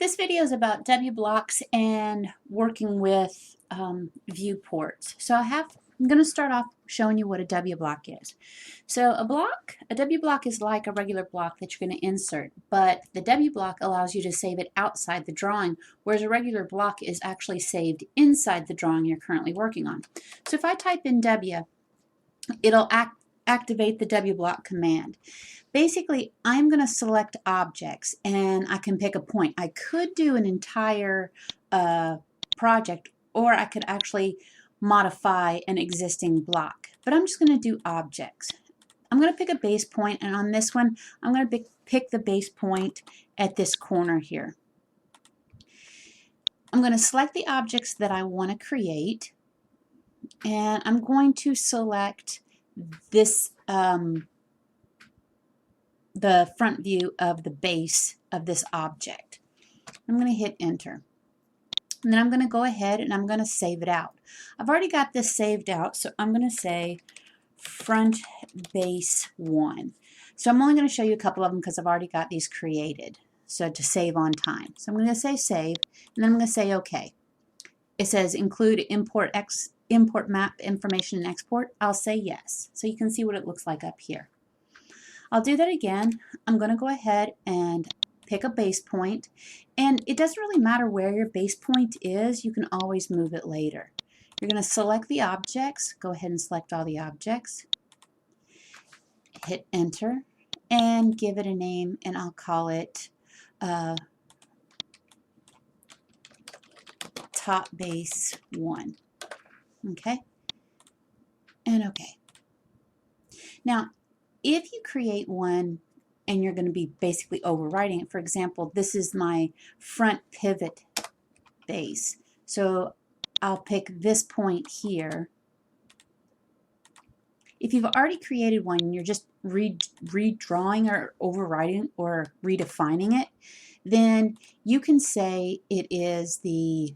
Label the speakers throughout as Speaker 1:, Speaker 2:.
Speaker 1: This video is about WBlocks and working with viewports. I'm going to start off showing you what a WBlock is. So a WBlock is like a regular block that you're going to insert, but the WBlock allows you to save it outside the drawing, whereas a regular block is actually saved inside the drawing you're currently working on. So if I type in W, it'll activate the WBlock command. Basically, I'm going to select objects and I can pick a point. I could do an entire project, or I could actually modify an existing block, but I'm just going to do objects. I'm going to pick a base point, and on this one I'm going to pick the base point at this corner here. I'm going to select the objects that I want to create, and I'm going to select this the front view of the base of this object. I'm going to hit enter. And then I'm going to go ahead and I'm going to save it out. I've already got this saved out, so I'm going to say front base 1. So I'm only going to show you a couple of them because I've already got these created, so to save on time. So I'm going to say save, and then I'm going to say OK. It says include import map information and export. I'll say yes, so you can see what it looks like up here. I'll do that again. I'm going to go ahead and pick a base point, and it doesn't really matter where your base point is, you can always move it later. You're going to select the objects, go ahead and select all the objects, hit enter, and give it a name, and I'll call it top base 1. Okay, and okay. Now, if you create one and you're going to be basically overriding it, for example, this is my front pivot base. So I'll pick this point here. If you've already created one and you're just redrawing or overriding or redefining it, then you can say it is the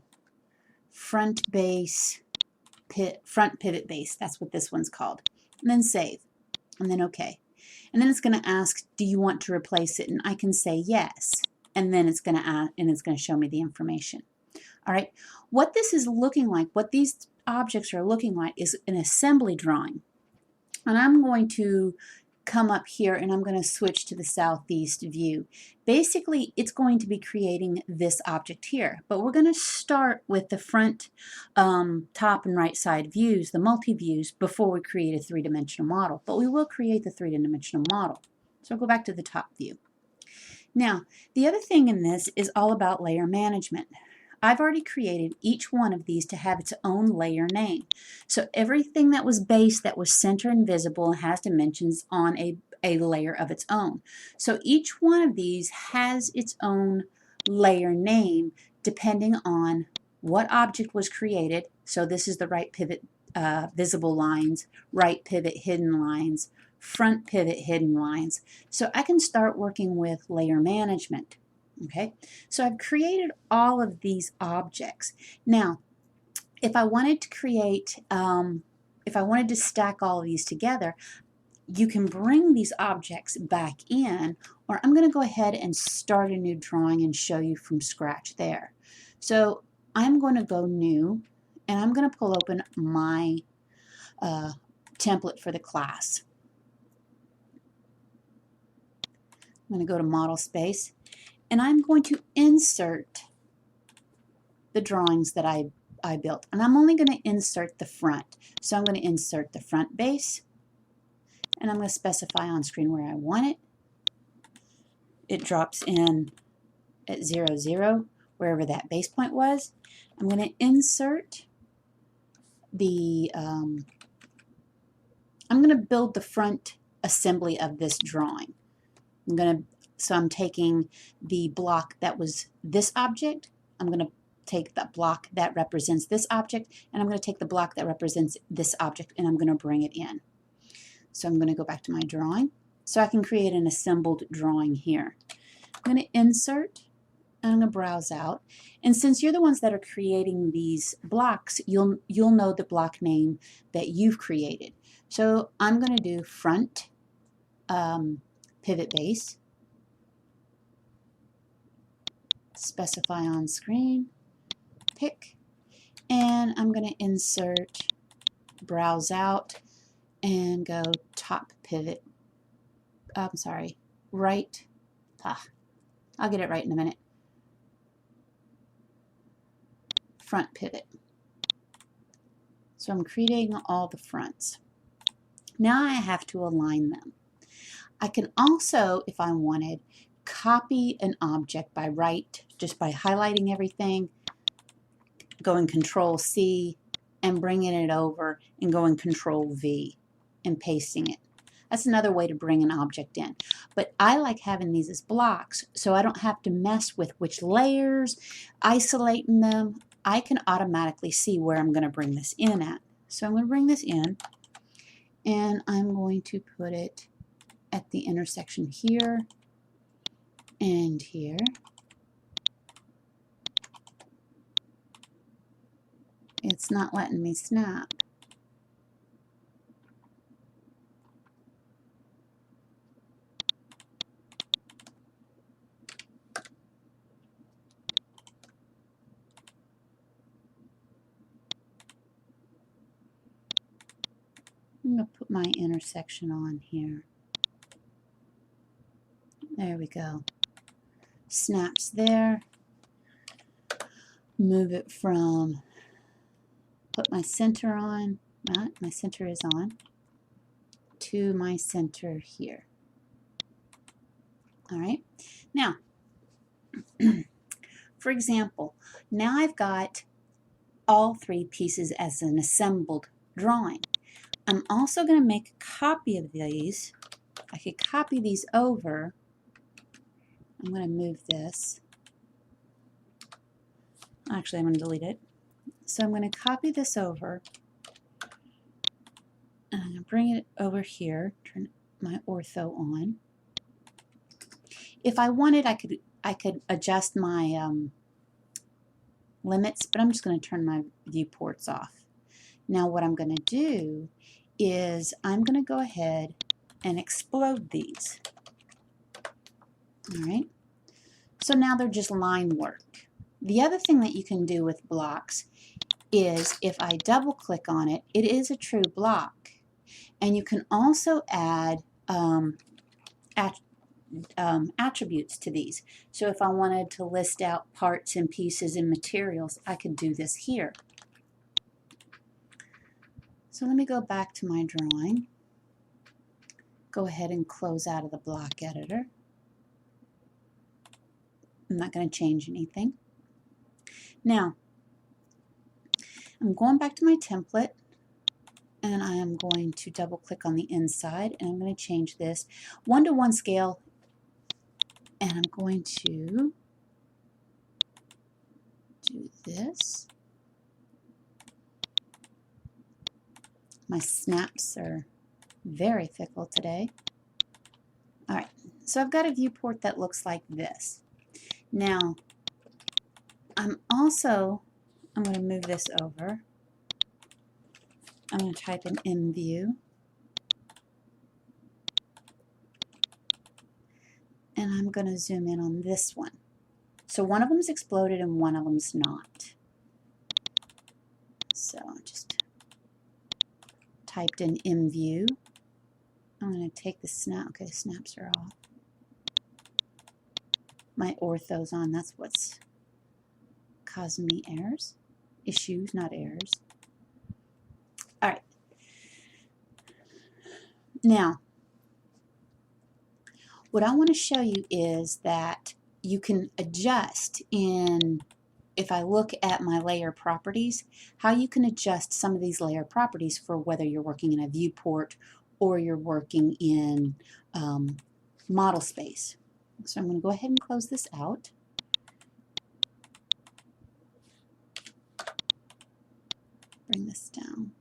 Speaker 1: front pivot base. That's what this one's called. And then save. And then OK. And then it's going to ask, do you want to replace it? And I can say yes. And then it's going to show me the information. All right. What this is looking like, what these objects are looking like, is an assembly drawing. And I'm going to come up here and I'm going to switch to the southeast view. Basically, it's going to be creating this object here, but we're going to start with the front, top and right side views, the multi-views, before we create a three-dimensional model. But we will create the three-dimensional model. So I'll go back to the top view. Now, the other thing in this is all about layer management. I've already created each one of these to have its own layer name. So everything that was base, that was center and visible, has dimensions on a layer of its own. So each one of these has its own layer name depending on what object was created. So this is the right pivot visible lines, right pivot hidden lines, front pivot hidden lines. So I can start working with layer management. Okay, so I've created all of these objects. Now, if I wanted to create, if I wanted to stack all of these together, you can bring these objects back in, or I'm going to go ahead and start a new drawing and show you from scratch there. So I'm going to go new, and I'm going to pull open my template for the class. I'm going to go to model space. And I'm going to insert the drawings that I built. And I'm only going to insert the front. So I'm going to insert the front base. And I'm going to specify on screen where I want it. It drops in at 0, 0, wherever that base point was. I'm going to insert the, I'm going to build the front assembly of this drawing. So I'm taking the block that was this object, I'm going to take the block that represents this object, and I'm going to take the block that represents this object, and I'm going to bring it in. So I'm going to go back to my drawing, so I can create an assembled drawing here. I'm going to insert, and I'm going to browse out. And since you're the ones that are creating these blocks, you'll know the block name that you've created. So I'm going to do front pivot base. specify on screen, pick, and I'm going to insert, browse out, and go top pivot. I'm sorry, right. I'll get it right in a minute. Front pivot. So I'm creating all the fronts. Now I have to align them. I can also, if I wanted, copy an object by just by highlighting everything, going Control C and bringing it over and going Control V and pasting it. That's another way to bring an object in. But I like having these as blocks so I don't have to mess with which layers, isolating them. I can automatically see where I'm going to bring this in at. So I'm going to bring this in and I'm going to put it at the intersection here and here. It's not letting me snap. I'm going to put my intersection on here. There we go. Snaps there. Move it from, put my center on, my center is on, to my center here. All right. Now, for example, now I've got all three pieces as an assembled drawing. I'm also going to make a copy of these. I could copy these over. I'm going to move this. Actually, I'm going to delete it. So I'm going to copy this over. And I'm going to bring it over here. Turn my ortho on. If I wanted, I could adjust my limits, but I'm just going to turn my viewports off. Now what I'm going to do is I'm going to go ahead and explode these. All right. So now they're just line work. The other thing that you can do with blocks is if I double click on it, it is a true block. And you can also add attributes to these. So if I wanted to list out parts and pieces and materials, I could do this here. So let me go back to my drawing. Go ahead and close out of the block editor. I'm not going to change anything. Now, I'm going back to my template and I am going to double click on the inside and I'm going to change this 1:1 scale, and I'm going to do this. My snaps are very fickle today. All right, so I've got a viewport that looks like this. Now, I'm going to move this over. I'm going to type in view. And I'm going to zoom in on this one. So one of them is exploded and one of them's not. So just typed in view. I'm going to take the snap. Okay, the snaps are off. My ortho's on. That's what's causing me errors. Issues, not errors. All right. Now, what I want to show you is that you can adjust if I look at my layer properties, how you can adjust some of these layer properties for whether you're working in a viewport or you're working in model space. So I'm going to go ahead and close this out. Bring this down.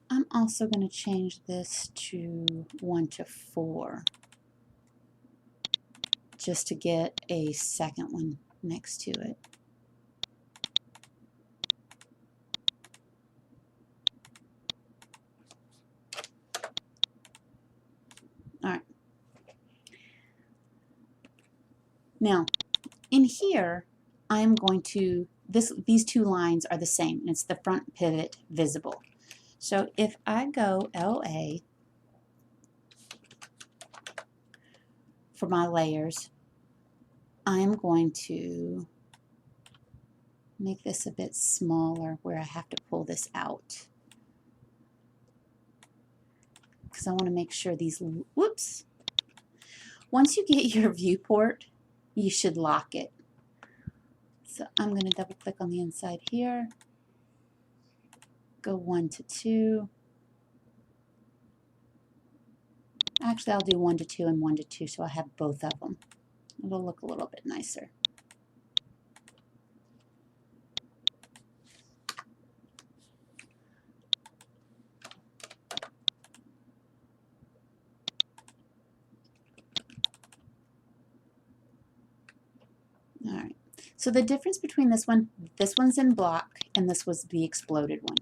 Speaker 1: I'm also going to change this to 1:4 just to get a second one next to it. All right. Now, in here, I'm going to, these two lines are the same, and it's the front pivot visible. So if I go LA for my layers, I'm going to make this a bit smaller where I have to pull this out, because I want to make sure these, whoops. Once you get your viewport, you should lock it. So I'm going to double click on the inside here, go 1 to 2. Actually, I'll do 1 to 2 and 1 to 2 so I have both of them. It'll look a little bit nicer. All right. So the difference between this one's in block, and this was the exploded one.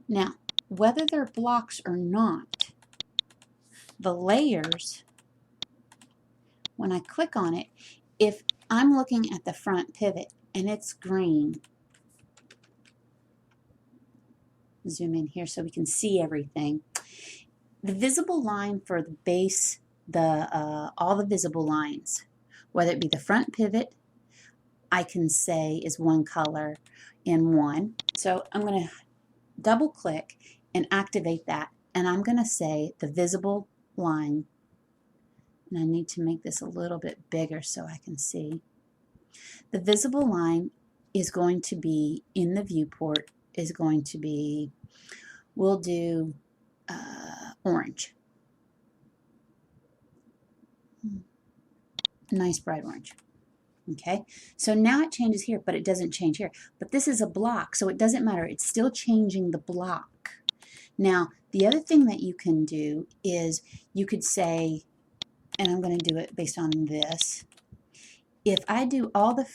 Speaker 1: Now, whether they're blocks or not, the layers, when I click on it, if I'm looking at the front pivot and it's green, zoom in here so we can see everything. The visible line for the base, all the visible lines, whether it be the front pivot, I can say is one color in one. So I'm going to double click and activate that, and I'm going to say the visible line, and I need to make this a little bit bigger so I can see. The visible line is going to be in the viewport, is going to be, we'll do orange. Nice bright orange. Okay, so now it changes here, but it doesn't change here. But this is a block, so it doesn't matter. It's still changing the block. Now, the other thing that you can do is you could say, and I'm going to do it based on this, if I do all the,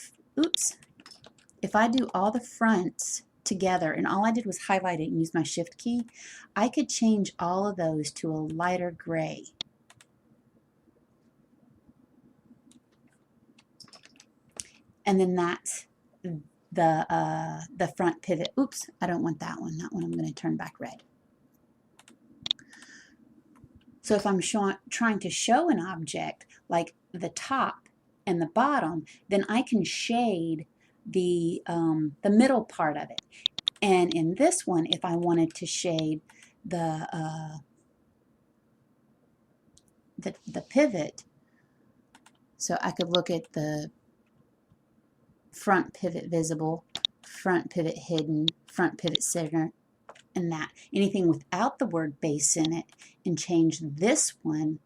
Speaker 1: if I do all the fronts together and all I did was highlight it and use my shift key, I could change all of those to a lighter gray. And then that's the front pivot. Oops, I don't want that one. That one I'm going to turn back red. So if I'm trying to show an object like the top and the bottom, then I can shade the middle part of it. And in this one, if I wanted to shade the pivot, so I could look at the front pivot visible, front pivot hidden, front pivot center, and that. Anything without the word base in it, and change this one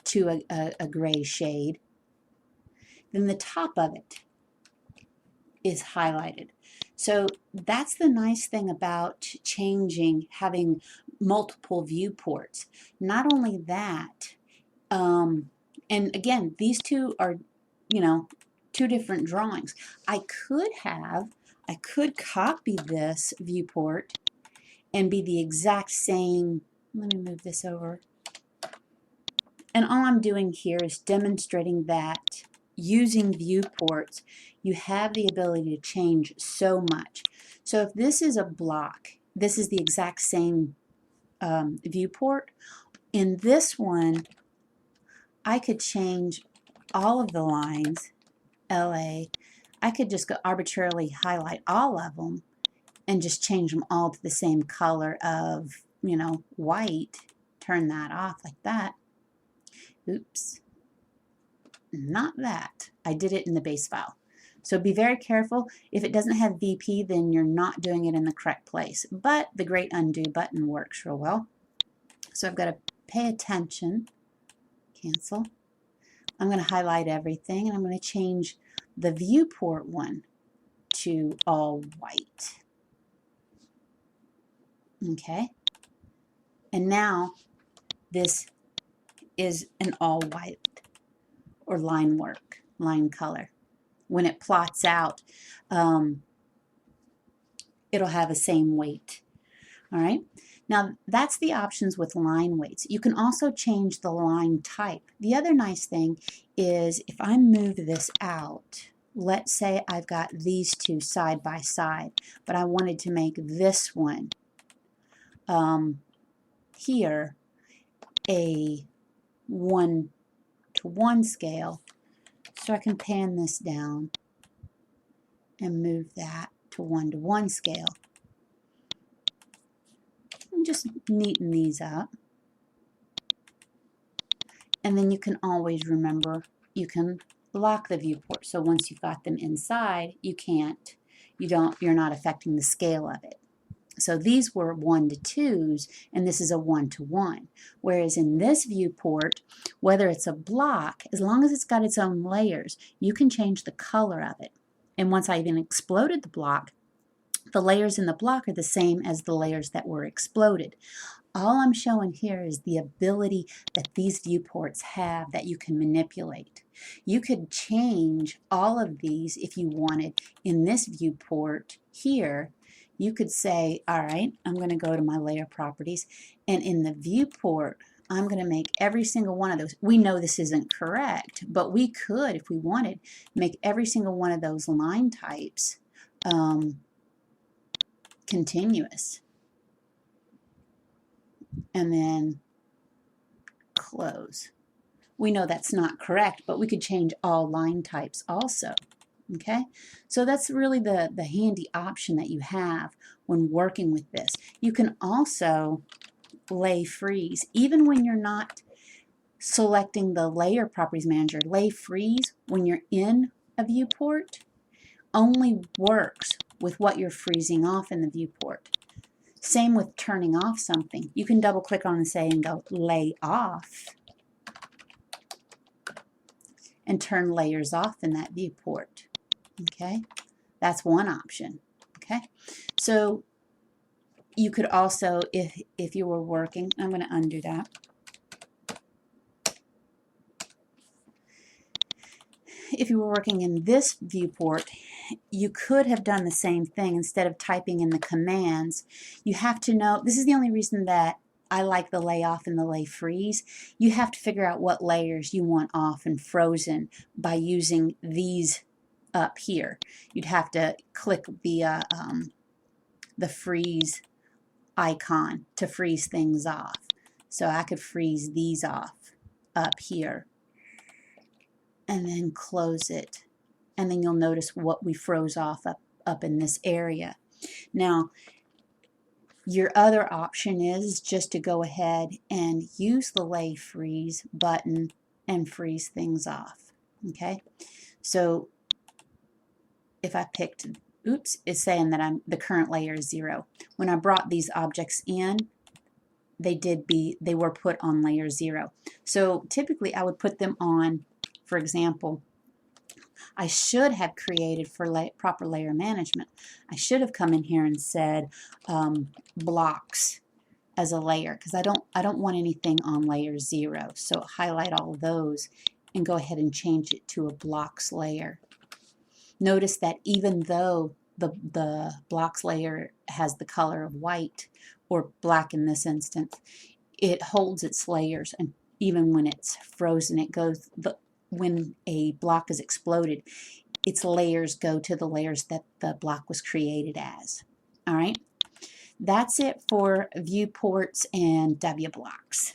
Speaker 1: to a gray shade. Then the top of it is highlighted. So that's the nice thing about changing, having multiple viewports. Not only that, and again, these two are, you know, two different drawings. I could copy this viewport and be the exact same. Let me move this over. And all I'm doing here is demonstrating that using viewports, you have the ability to change so much. So if this is a block, this is the exact same viewport. In this one, I could change all of the lines. LA, I could just go arbitrarily highlight all of them and just change them all to the same color of, you know, white. Turn that off like that. Oops, not that. I did it in the base file. So be very careful. If it doesn't have VP, then you're not doing it in the correct place. But the great undo button works real well. So I've got to pay attention. Cancel. I'm going to highlight everything, and I'm going to change the viewport one to all white. Okay, and now this is an all white or line work, line color. When it plots out, it'll have the same weight. All right, Now, that's the options with line weights. You can also change the line type. The other nice thing is if I move this out, let's say I've got these two side by side, but I wanted to make this one here a 1:1 scale. So I can pan this down and move that to 1:1 scale. And just neaten these up. And then you can always remember, you can lock the viewport. So once you've got them inside, you're not affecting the scale of it. So these were 1:2s, and this is a 1:1. Whereas in this viewport, whether it's a block, as long as it's got its own layers, you can change the color of it. And once I even exploded the block, the layers in the block are the same as the layers that were exploded. All I'm showing here is the ability that these viewports have that you can manipulate. You could change all of these if you wanted. In this viewport here, you could say, all right, I'm going to go to my layer properties, and in the viewport, I'm going to make every single one of those. We know this isn't correct, but we could, if we wanted, make every single one of those line types continuous. And then close. We know that's not correct, but we could change all line types also. Okay, so that's really the handy option that you have when working with this. You can also lay freeze. Even when you're not selecting the layer properties manager, lay freeze when you're in a viewport only works with what you're freezing off in the viewport. Same with turning off something. You can double click on it and go lay off and turn layers off in that viewport. Okay, that's one option. Okay, so you could also, if you were working, I'm going to undo that. If you were working in this viewport, you could have done the same thing. Instead of typing in the commands, you have to know, this is the only reason that I like the lay off and the lay freeze. You have to figure out what layers you want off and frozen by using these up here. You'd have to click the freeze icon to freeze things off. So I could freeze these off up here and then close it. And then you'll notice what we froze off up in this area. Now, your other option is just to go ahead and use the lay freeze button and freeze things off. Okay, so if I picked, oops, it's saying that the current layer is 0. When I brought these objects in, they were put on layer 0. So typically I would put them on, for example, I should have created for proper layer management. I should have come in here and said blocks as a layer, because I don't want anything on layer 0. So highlight all of those and go ahead and change it to a blocks layer. Notice that even though the blocks layer has the color of white or black in this instance, it holds its layers, and even when it's frozen, it goes, when a block is exploded, its layers go to the layers that the block was created as. All right, that's it for viewports and WBlocks.